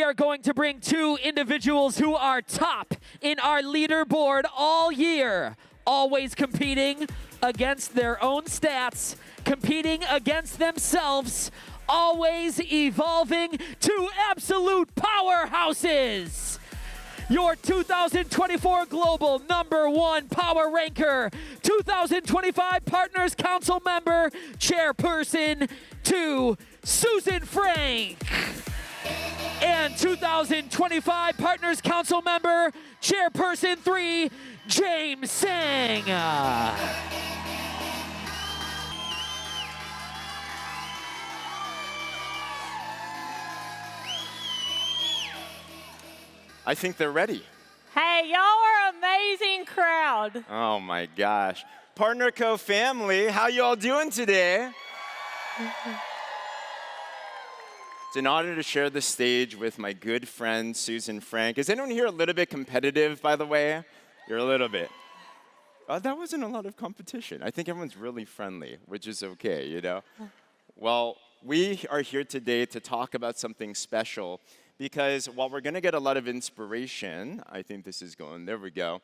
are going to bring two individuals who are top in our leaderboard all year, always competing against their own stats, competing against themselves, always evolving to absolute powerhouses. Your 2024 Global #1 Power Ranker, 2025 Partners Council Member, Chairperson 2, Susan Frank. And 2025 Partners Council Member, Chairperson 3, James Sang. I think they're ready. Hey, y'all are an amazing crowd. Oh my gosh. Partner Co family, how you all doing today? It's an honor to share the stage with my good friend, Susan Frank. Is anyone here a little bit competitive, by the way? You're a little bit. That wasn't a lot of competition. I think everyone's really friendly, which is okay, you know? Well, we are here today to talk about something special because while we're going to get a lot of inspiration, I think this is going, there we go.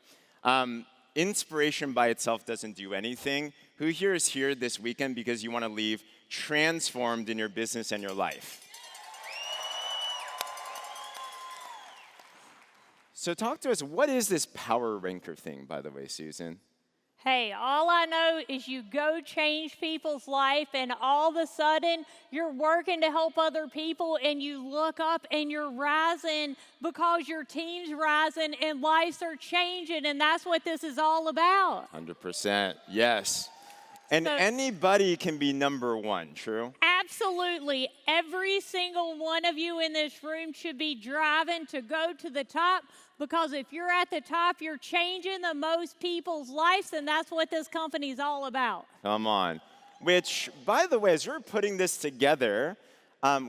Inspiration by itself doesn't do anything. Who here is here this weekend because you want to leave transformed in your business and your life? So talk to us, what is this Power Ranker thing, by the way, Susan? Hey, all I know is you go change people's life and all of a sudden you're working to help other people and you look up and you're rising because your team's rising and lives are changing, and that's what this is all about. 100%, yes. And So- anybody can be #1, true? Absolutely. Every single one of you in this room should be driving to go to the top, because if you're at the top, you're changing the most people's lives, and that's what this company is all about. Come on. Which, by the way, as we're putting this together,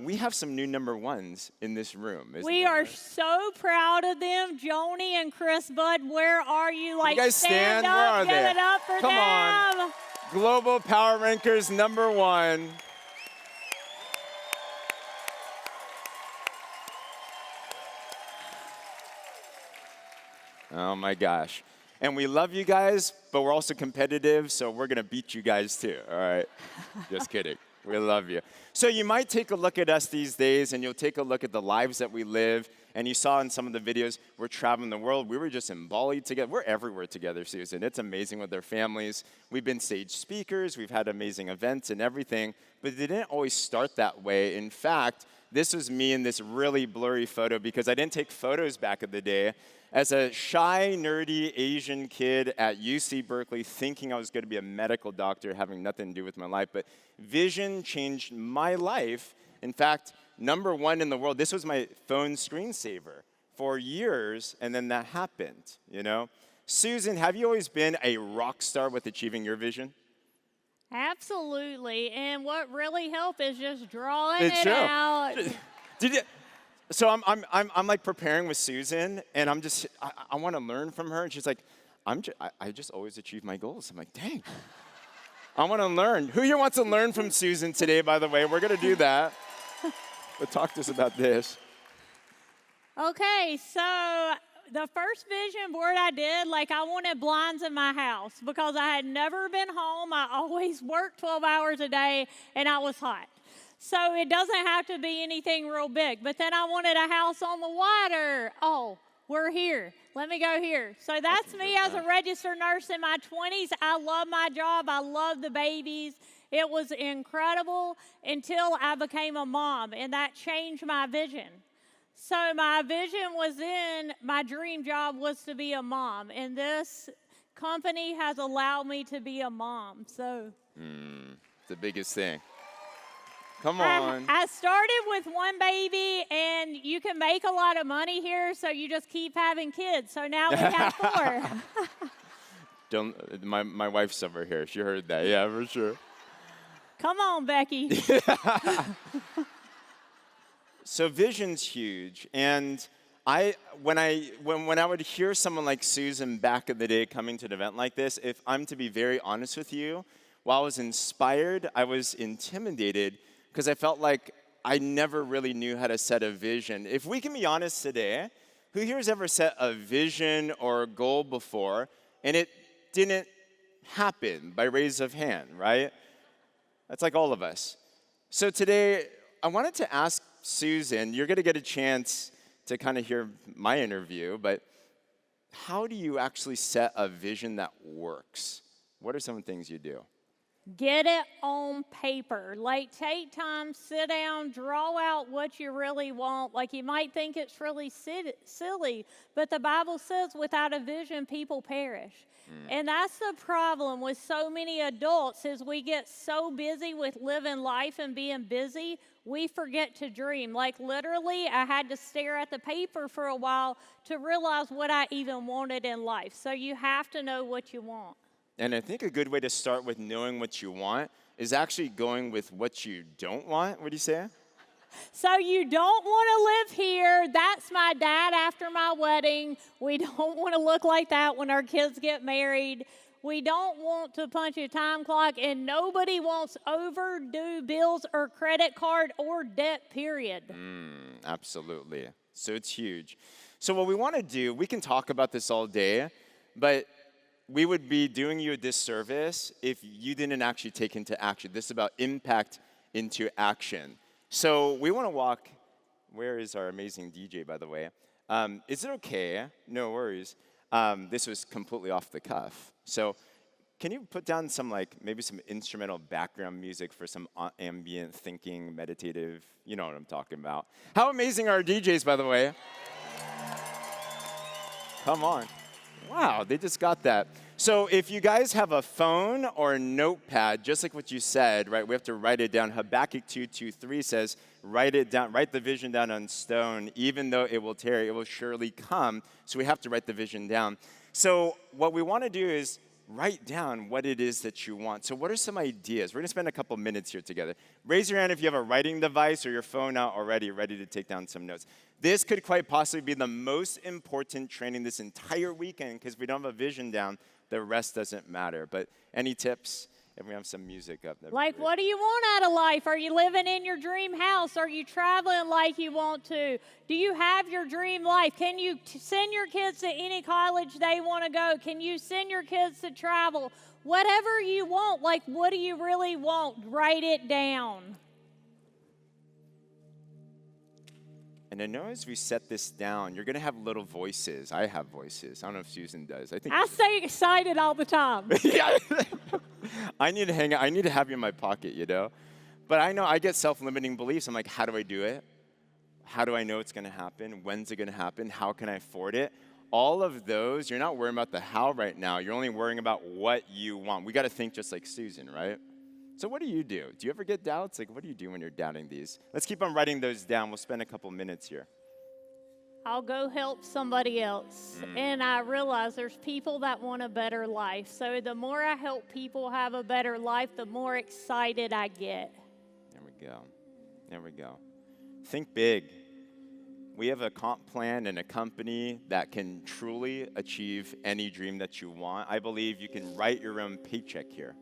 we have some new #1s in this room. We are so proud of them. Joni and Chris Budd, where are you? Like, guys stand? up, Where are give they? it up for Come on. them. Global Power Rankers #1. Oh my gosh. And we love you guys, but we're also competitive, so we're gonna beat you guys too, all right? Just kidding. We love you. So you might take a look at us these days, and you'll take a look at the lives that we live. And you saw in some of the videos, we're traveling the world. We were just in Bali together. We're everywhere together, Susan. It's amazing with our families. We've been stage speakers. We've had amazing events and everything. But they didn't always start that way. In fact, this was me in this really blurry photo because I didn't take photos back in the day. As a shy, nerdy Asian kid at UC Berkeley, thinking I was going to be a medical doctor, having nothing to do with my life. But vision changed my life. In fact, #1 in the world. This was my phone screensaver for years, and then that happened, you know? Susan, have you always been a rock star with achieving your vision? Absolutely. And what really helped is just drawing It's it true. out. Did you? So I'm like preparing with Susan, and I want to learn from her, and she's like, I just always achieve my goals. I'm like, dang. I want to learn. Who here wants to learn from Susan today, by the way? We're going to do that. But talk to us about this. Okay, so the first vision board I did, like, I wanted blinds in my house because I had never been home. I always worked 12 hours a day, and I was hot. So it doesn't have to be anything real big. But then I wanted a house on the water. Oh, we're here. Let me go here. So that's me as a registered nurse in my 20s. I love my job. I love the babies. It was incredible until I became a mom, and that changed my vision. So my vision was my dream job was to be a mom, and this company has allowed me to be a mom. So It's the biggest thing. Come on. I started with one baby, and you can make a lot of money here, so you just keep having kids. So now we have 4. Don't. My wife's over here. She heard that. Yeah, for sure. Come on, Becky. So vision's huge, and when I would hear someone like Susan back in the day coming to an event like this, if I'm to be very honest with you, while I was inspired, I was intimidated because I felt like I never really knew how to set a vision. If we can be honest today, who here has ever set a vision or a goal before and it didn't happen by raise of hand, right? That's like all of us. So today, I wanted to ask Susan, you're going to get a chance to kind of hear my interview, but how do you actually set a vision that works? What are some of the things you do? Get it on paper. Like, take time, sit down, draw out what you really want. Like, you might think it's really silly, but the Bible says without a vision, people perish. And that's the problem with so many adults is we get so busy with living life and being busy, we forget to dream. Like, literally, I had to stare at the paper for a while to realize what I even wanted in life. So you have to know what you want. And I think a good way to start with knowing what you want is actually going with what you don't want. What do you say? So you don't want to live here. That's my dad after my wedding. We don't want to look like that when our kids get married. We don't want to punch a time clock, and nobody wants overdue bills or credit card or debt, period. Absolutely. So it's huge. So what we want to do, we can talk about this all day, but we would be doing you a disservice if you didn't actually take into action. This is about impact into action. So we want to walk. Where is our amazing DJ, by the way? Is it okay? No worries. This was completely off the cuff. So can you put down some, maybe some instrumental background music for some ambient thinking, meditative, you know what I'm talking about. How amazing are our DJs, by the way? Come on. Wow, they just got that. So if you guys have a phone or a notepad, just like what you said, right, we have to write it down. Habakkuk 2:2-3 says, write it down, write the vision down on stone. Even though it will tarry, it will surely come. So we have to write the vision down. So what we want to do is write down what it is that you want. So what are some ideas? We're going to spend a couple minutes here together. Raise your hand if you have a writing device or your phone out already, ready to take down some notes. This could quite possibly be the most important training this entire weekend because if we don't have a vision down, the rest doesn't matter. But any tips? If we have some music up there. Like, what do you want out of life? Are you living in your dream house? Are you traveling like you want to? Do you have your dream life? Can you send your kids to any college they want to go? Can you send your kids to travel? Whatever you want, like, what do you really want? Write it down. And I know as we set this down, you're going to have little voices. I have voices. I don't know if Susan does. I stay excited all the time. Yeah. I need to hang out. I need to have you in my pocket, you know? But I know I get self-limiting beliefs. I'm like, how do I do it? How do I know it's going to happen? When's it going to happen? How can I afford it? All of those, you're not worrying about the how right now. You're only worrying about what you want. We got to think just like Susan, right? So what do you do? Do you ever get doubts? Like, what do you do when you're doubting these? Let's keep on writing those down. We'll spend a couple minutes here. I'll go help somebody else. And I realize there's people that want a better life. So the more I help people have a better life, the more excited I get. There we go. There we go. Think big. We have a comp plan and a company that can truly achieve any dream that you want. I believe you can write your own paycheck here.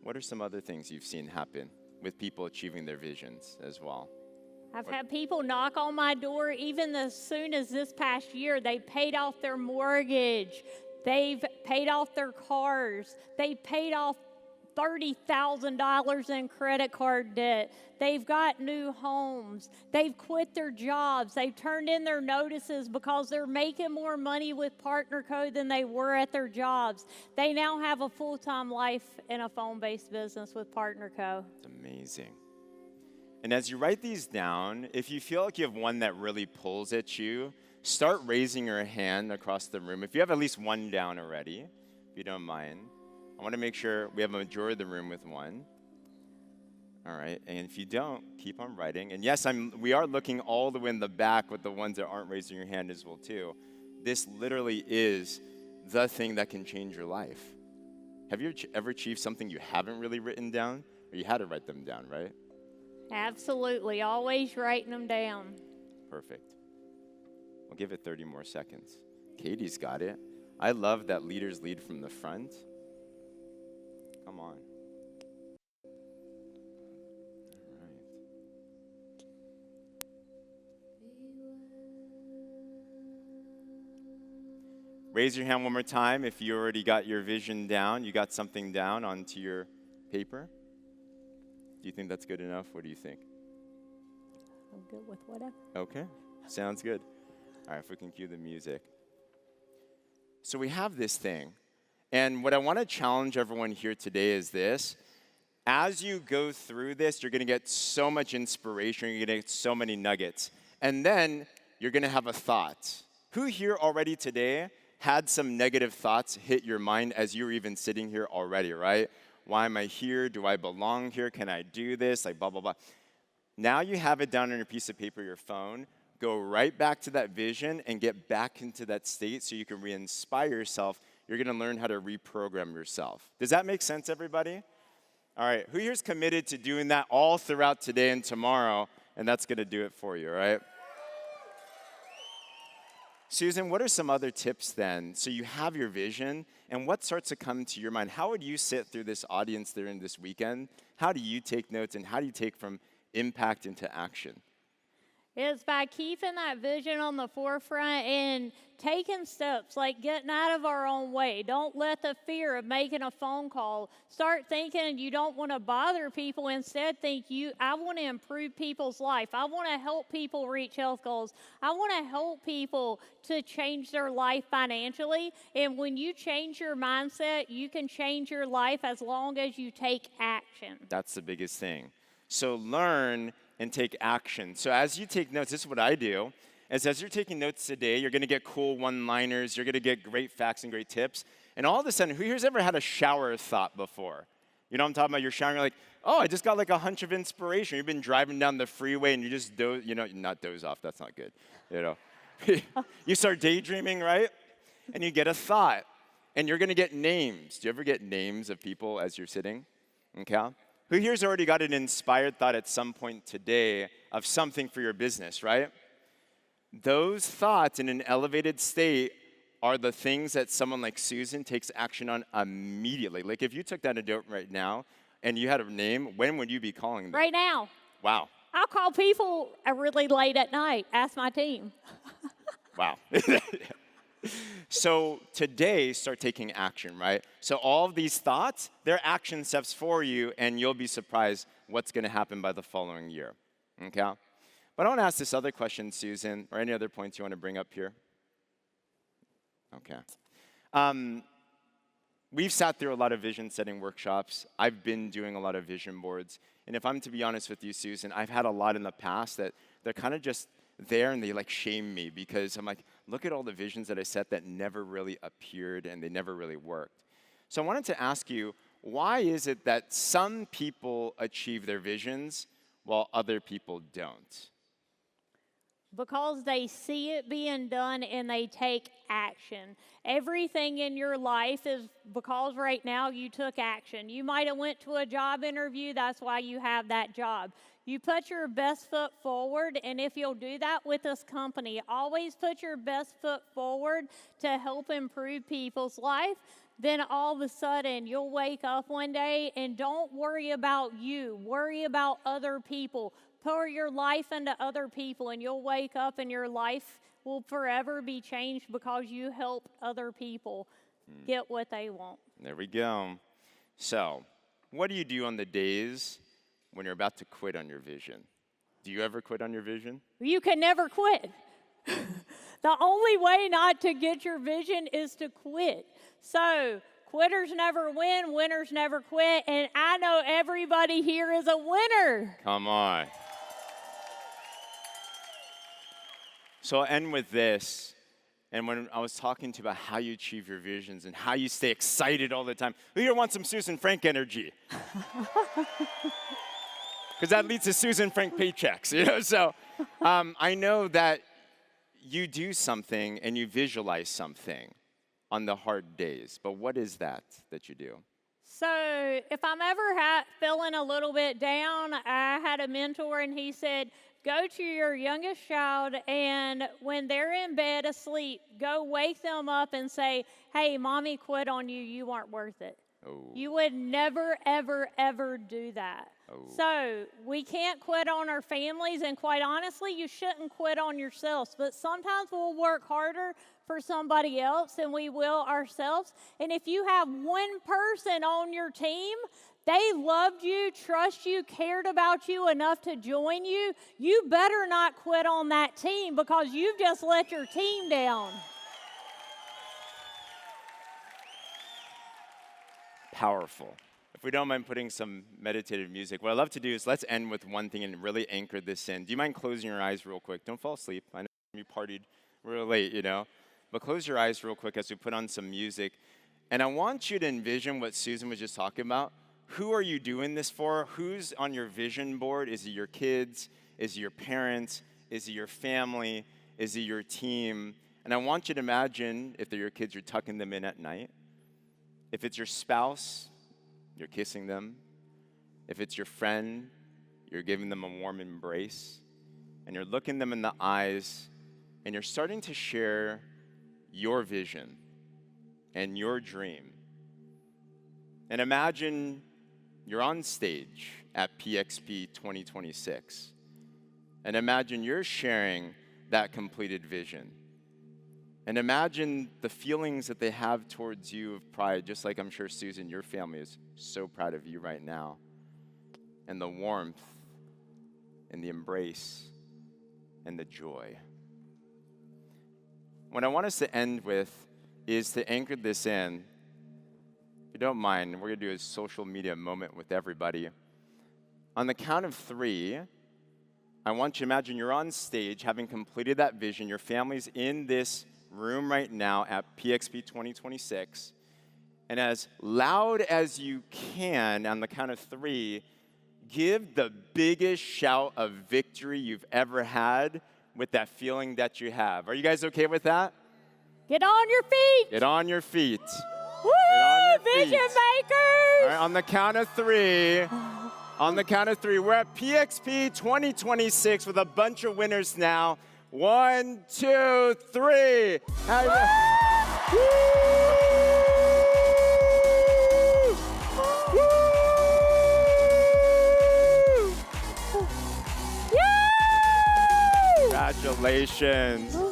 What are some other things you've seen happen with people achieving their visions as well? I've had people knock on my door even as soon as this past year. They paid off their mortgage. They've paid off their cars. They paid off $30,000 in credit card debt. They've got new homes. They've quit their jobs. They've turned in their notices because they're making more money with Partner Code than they were at their jobs. They now have a full-time life in a phone-based business with Partner Co. It's amazing. And as you write these down, if you feel like you have one that really pulls at you, start raising your hand across the room. If you have at least one down already, if you don't mind. I want to make sure we have a majority of the room with one. All right, and if you don't, keep on writing. And yes, we are looking all the way in the back with the ones that aren't raising your hand as well too. This literally is the thing that can change your life. Have you ever achieved something you haven't really written down? Or you had to write them down, right? Absolutely, always writing them down. Perfect. We'll give it 30 more seconds. Katie's got it. I love that leaders lead from the front. Come on. All right. Raise your hand one more time if you already got your vision down. You got something down onto your paper. Do you think that's good enough? What do you think? I'm good with whatever. Okay, sounds good. All right, if we can cue the music. So we have this thing. And what I want to challenge everyone here today is this. As you go through this, you're going to get so much inspiration. You're going to get so many nuggets. And then you're going to have a thought. Who here already today had some negative thoughts hit your mind as you were even sitting here already, right? Why am I here? Do I belong here? Can I do this? Like, blah, blah, blah. Now you have it down on your piece of paper, your phone. Go right back to that vision and get back into that state so you can re-inspire yourself. You're going to learn how to reprogram yourself. Does that make sense, everybody? All right, who here's committed to doing that all throughout today and tomorrow, and that's going to do it for you, right? Susan, what are some other tips then? So you have your vision, and what starts to come to your mind? How would you sit through this audience during this weekend? How do you take notes, and how do you take from impact into action? It's by keeping that vision on the forefront and taking steps, like getting out of our own way. Don't let the fear of making a phone call start thinking you don't want to bother people. Instead, think I want to improve people's life. I want to help people reach health goals. I want to help people to change their life financially. And when you change your mindset, you can change your life as long as you take action. That's the biggest thing. So learn and take action. So as you take notes, this is what I do, is as you're taking notes today, you're going to get cool one-liners, you're going to get great facts and great tips, and all of a sudden, who here's ever had a shower thought before? You know what I'm talking about? You're showering, you're like, oh, I just got like a hunch of inspiration. You've been driving down the freeway and you just not doze off, that's not good, you know. You start daydreaming, right? And you get a thought, and you're going to get names. Do you ever get names of people as you're sitting? Okay. Who here's already got an inspired thought at some point today of something for your business, right? Those thoughts in an elevated state are the things that someone like Susan takes action on immediately. Like if you took down a note right now and you had a name, when would you be calling them? Right now. Wow. I'll call people really late at night. Ask my team. Wow. So today, start taking action, right? So all of these thoughts, they're action steps for you, and you'll be surprised what's going to happen by the following year, okay? But I want to ask this other question, Susan, or any other points you want to bring up here? Okay. We've sat through a lot of vision setting workshops. I've been doing a lot of vision boards. And if I'm to be honest with you, Susan, I've had a lot in the past that they're kind of just there and they like shame me because I'm like, look at all the visions that I set that never really appeared and they never really worked. So I wanted to ask you, why is it that some people achieve their visions while other people don't? Because they see it being done and they take action. Everything in your life is because right now you took action. You might have went to a job interview, that's why you have that job. You put your best foot forward, and if you'll do that with this company, always put your best foot forward to help improve people's life, then all of a sudden you'll wake up one day and don't worry about you, worry about other people. Pour your life into other people, and you'll wake up and your life will forever be changed because you helped other people get what they want. There we go. So, what do you do on the days when you're about to quit on your vision? Do you ever quit on your vision? You can never quit. The only way not to get your vision is to quit. So, quitters never win, winners never quit, and I know everybody here is a winner. Come on. So I'll end with this. And when I was talking to you about how you achieve your visions and how you stay excited all the time, who here wants some Susan Frank energy? Because that leads to Susan Frank paychecks, you know? So I know that you do something and you visualize something on the hard days. But what is that you do? So if I'm ever feeling a little bit down, I had a mentor and he said, go to your youngest child, and when they're in bed asleep, go wake them up and say, hey, mommy quit on you. You aren't worth it. Oh. You would never, ever, ever do that. Oh. So we can't quit on our families, and quite honestly, you shouldn't quit on yourselves. But sometimes we'll work harder for somebody else than we will ourselves. And if you have one person on your team, they loved you, trust you, cared about you enough to join you, you better not quit on that team because you've just let your team down. Powerful. If we don't mind putting some meditative music, what I'd love to do is let's end with one thing and really anchor this in. Do you mind closing your eyes real quick? Don't fall asleep. I know you partied real late, you know. But close your eyes real quick as we put on some music. And I want you to envision what Susan was just talking about. Who are you doing this for? Who's on your vision board? Is it your kids? Is it your parents? Is it your family? Is it your team? And I want you to imagine if they're your kids, you're tucking them in at night. If it's your spouse, you're kissing them. If it's your friend, you're giving them a warm embrace. And you're looking them in the eyes, and you're starting to share your vision and your dream. And imagine you're on stage at PXP 2026. And imagine you're sharing that completed vision. And imagine the feelings that they have towards you of pride, just like I'm sure, Susan, your family is so proud of you right now. And the warmth and the embrace and the joy. What I want us to end with is to anchor this in. If you don't mind, we're going to do a social media moment with everybody. On the count of 3, I want you to imagine you're on stage having completed that vision. Your family's in this room right now at PXP 2026. And as loud as you can, on the count of 3, give the biggest shout of victory you've ever had with that feeling that you have. Are you guys okay with that? Get on your feet. Get on your feet. Woo! Vision makers. All right, on the count of 3. On the count of 3, we're at PXP 2026 with a bunch of winners now. 1, 2, 3. Congratulations.